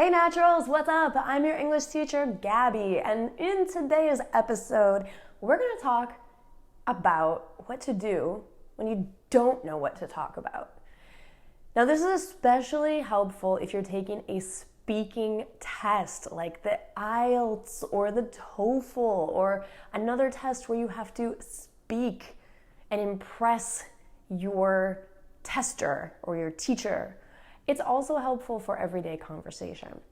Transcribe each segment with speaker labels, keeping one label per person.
Speaker 1: Hey Naturals, what's up? I'm your English teacher, Gabby, and in today's episode, we're going to talk about what to do when you don't know what to talk about. Now, this is especially helpful if you're taking a speaking test like the IELTS or the TOEFL or another test where you have to speak and impress your tester or your teacher. It's also helpful for everyday conversation.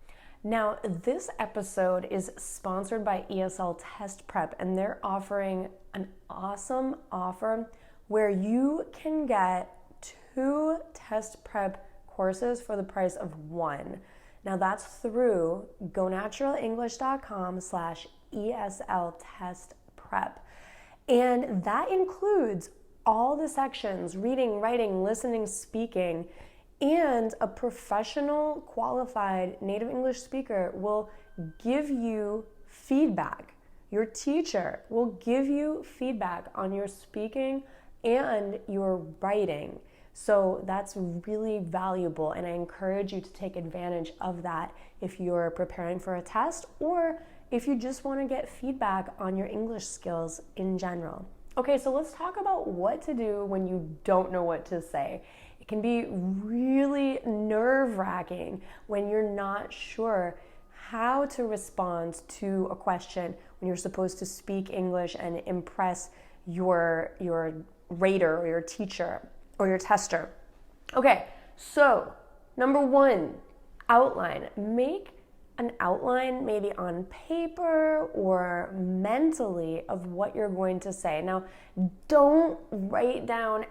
Speaker 1: Now, this episode is sponsored by ESL Test Prep, and they're offering an awesome offer where you can get 2 test prep courses for the price of 1. Now, that's through gonaturaleNglish.com/ESL Test Prep. And that includes all the sections: reading, writing, listening, speaking. And a professional, qualified native English speaker will give you feedback. Your teacher will give you feedback on your speaking and your writing. So that's really valuable, and I encourage you to take advantage of that if you're preparing for a test or if you just want to get feedback on your English skills in general. Okay, so let's talk about what to do when you don't know what to say. It can be really nerve-wracking when you're not sure how to respond to a question when you're supposed to speak English and impress your rater or your teacher or your tester. Okay, so number 1, outline. Make an outline maybe on paper or mentally of what you're going to say. Now, don't write down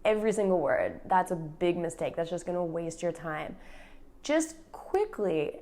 Speaker 1: every single word. That's a big mistake. That's just going to waste your time. Just quickly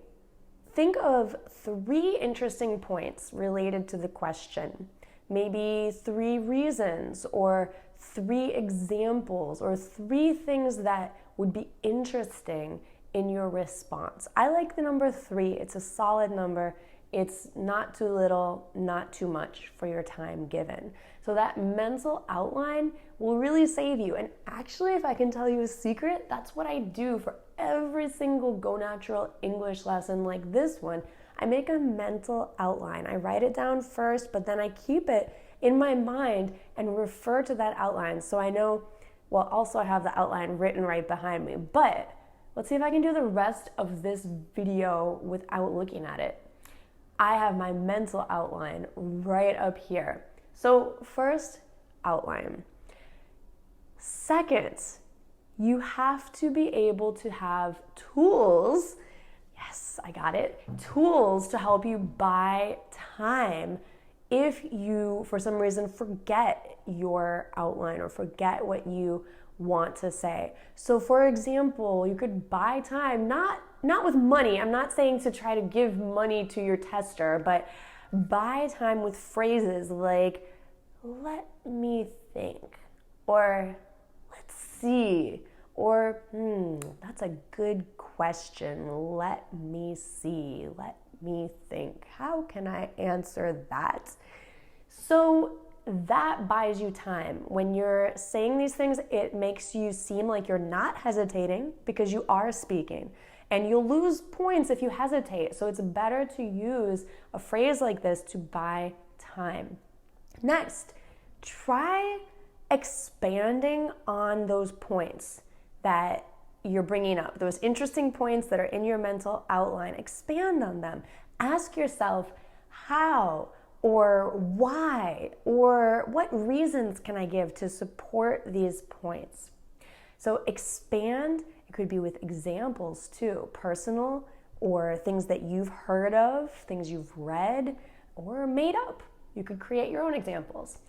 Speaker 1: think of 3 interesting points related to the question. Maybe 3 reasons or 3 examples or 3 things that would be interesting in your response. I like the number 3. It's a solid number. It's not too little, not too much for your time given. So that mental outline will really save you. And actually, if I can tell you a secret, that's what I do for every single Go Natural English lesson like this one. I make a mental outline. I write it down first, but then I keep it in my mind and refer to that outline. So I know, well, also I have the outline written right behind me. But let's see if I can do the rest of this video without looking at it. I have my mental outline right up here. So first, outline. Second, you have to be able to have tools. Yes, I got it. Tools to help you buy time if you, for some reason, forget your outline or forget what you want to say. So for example, you could buy time, not with money. I'm not saying to try to give money to your tester, but buy time with phrases like, let me think, or let's see, or that's a good question. Let me see, let me think. How can I answer that? So that buys you time. When you're saying these things, it makes you seem like you're not hesitating because you are speaking. And you'll lose points if you hesitate. So it's better to use a phrase like this to buy time. Next, try expanding on those points that you're bringing up, those interesting points that are in your mental outline. Expand on them. Ask yourself how or why or what reasons can I give to support these points. So expand. It could be with examples too, personal or things that you've heard of, things you've read or made up. You could create your own examples.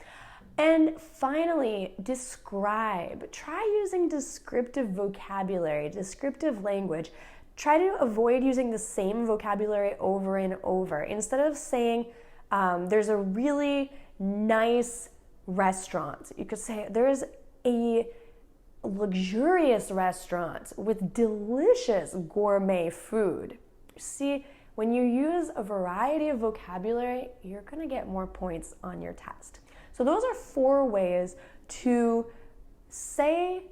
Speaker 1: And finally, describe. Try using descriptive vocabulary, descriptive language. Try to avoid using the same vocabulary over and over. Instead of saying, there's a really nice restaurant, you could say, there's a luxurious restaurant with delicious gourmet food. See, when you use a variety of vocabulary, you're going to get more points on your test. So those are 4 ways to say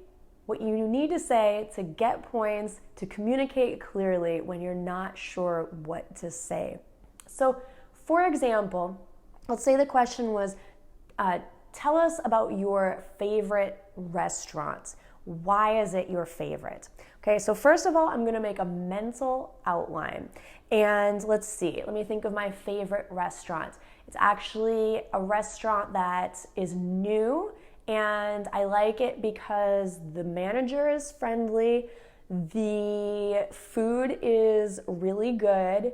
Speaker 1: what you need to say to get points, to communicate clearly when you're not sure what to say. So, for example, let's say the question was, tell us about your favorite restaurant. Why is it your favorite? Okay, so first of all, I'm gonna make a mental outline. And let's see, let me think of my favorite restaurant. It's actually a restaurant that is new, and I like it because the manager is friendly, the food is really good,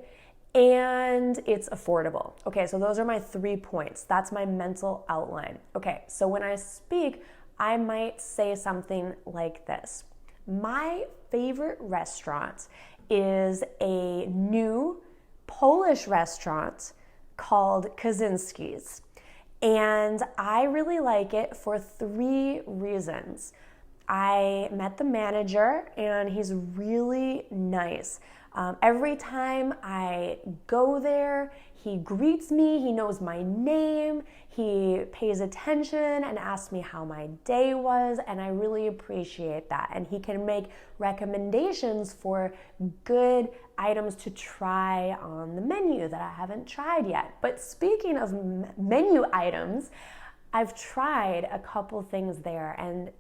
Speaker 1: and it's affordable. Okay, so those are my 3 points. That's my mental outline. Okay, so when I speak, I might say something like this. My favorite restaurant is a new Polish restaurant called Kaczynski's. And I really like it for 3 reasons. I met the manager and he's really nice. Every time I go there, he greets me, he knows my name, he pays attention and asks me how my day was, and I really appreciate that. And he can make recommendations for good items to try on the menu that I haven't tried yet. But speaking of menu items, I've tried a couple things there, and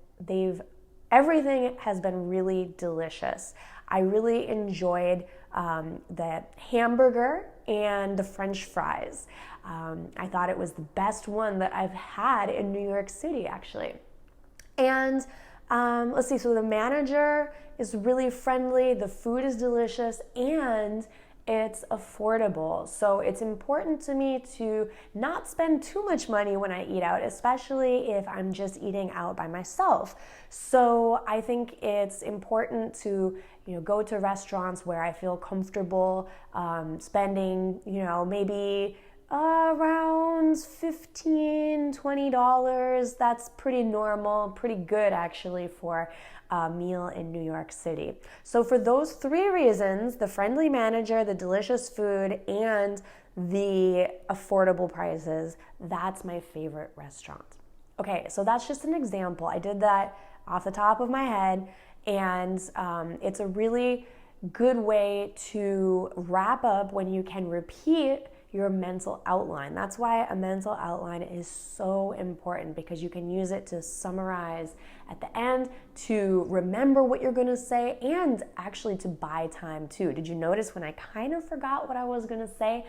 Speaker 1: everything has been really delicious. I really enjoyed the hamburger and the French fries. I thought it was the best one that I've had in New York City, actually. And let's see, so the manager is really friendly, the food is delicious, and it's affordable. So it's important to me to not spend too much money when I eat out, especially if I'm just eating out by myself. So I think it's important to go to restaurants where I feel comfortable spending, maybe around $15, $20. That's pretty normal, pretty good actually for a meal in New York City. So for those 3 reasons, the friendly manager, the delicious food, and the affordable prices, that's my favorite restaurant. Okay, so that's just an example. I did that off the top of my head, and it's a really good way to wrap up when you can repeat your mental outline. That's why a mental outline is so important, because you can use it to summarize at the end, to remember what you're going to say, and actually to buy time too. Did you notice when I kind of forgot what I was going to say,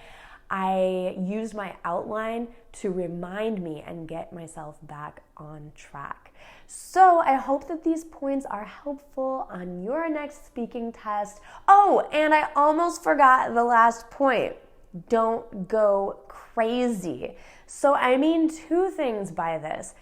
Speaker 1: I used my outline to remind me and get myself back on track. So I hope that these points are helpful on your next speaking test. Oh, and I almost forgot the last point. Don't go crazy. So I mean 2 things by this.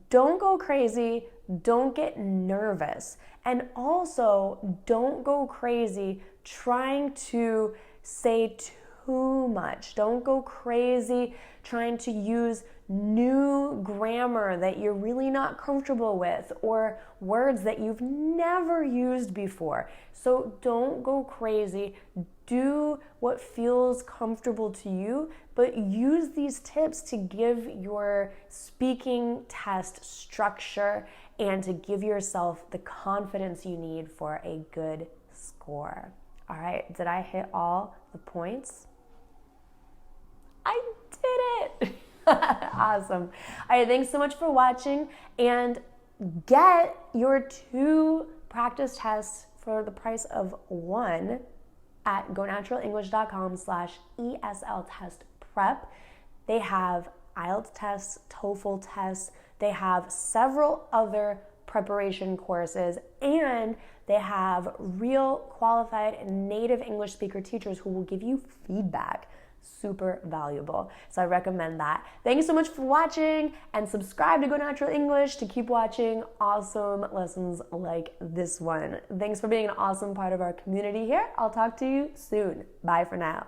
Speaker 1: Don't go crazy, don't get nervous, and also don't go crazy trying to say too much. Don't go crazy trying to use new grammar that you're really not comfortable with, or words that you've never used before. So don't go crazy. Do what feels comfortable to you, but use these tips to give your speaking test structure and to give yourself the confidence you need for a good score. All right, did I hit all the points? I did it! Awesome. All right, thanks so much for watching, and get your 2 practice tests for the price of 1 at gonaturalenglish.com/ESL test prep. They have IELTS tests, TOEFL tests, they have several other preparation courses, and they have real qualified native English speaker teachers who will give you feedback. Super valuable. So I recommend that. Thanks so much for watching, and subscribe to Go Natural English to keep watching awesome lessons like this one. Thanks for being an awesome part of our community here. I'll talk to you soon. Bye for now.